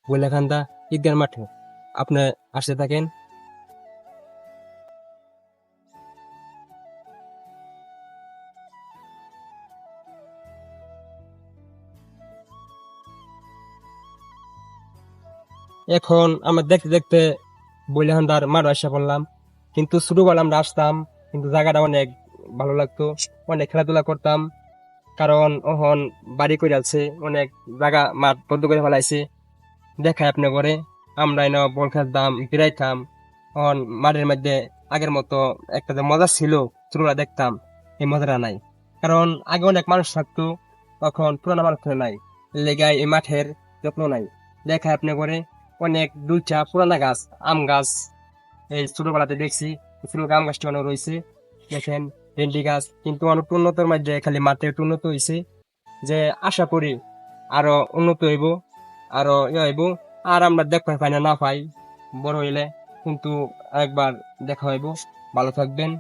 বৈলাখান্দা ঈদগাহ মাঠে। আপনি আসতে থাকেন। এখন আমরা দেখতে দেখতে বৈলাখান্দার মাঠ আসা পড়লাম। কিন্তু ছোটবেলা আমরা আসতাম, কিন্তু জায়গাটা অনেক ভালো লাগতো, অনেক খেলাধুলা করতাম। কারণ ওহন বাড়ি করে আছে, অনেক জায়গা মাঠ বন্ধ করে ফেলাইছে। দেখায় আপনি করে আমরা এনে বল খেলতাম, ফিরাইতাম। এখন মাঠের মধ্যে আগের মতো একটা যে মজা ছিল ছোটবেলা দেখতাম, এই মজাটা নাই। কারণ আগে অনেক মানুষ থাকতো, তখন পুরানো মানুষ নাই, লেগায় এই মাঠের যত্ন নাই। দেখায় আপনি করে অনেক দুইটা পুরানা গাছ, আম গাছ, এই ছোটবেলাতে দেখছি ছোট আম গাছটি অনেক রয়েছে। দেখেন ভেন্ডি গাছ, কিন্তু অনেক উন্নতর মধ্যে খালি মাঠে একটু উন্নত হয়েছে। যে আশা করি আরো উন্নত হইব, আরো হইব। আর আমরা দেখতে পাই না না পাই বড় হইলে, কিন্তু একবার দেখা হইব। ভালো থাকবেন।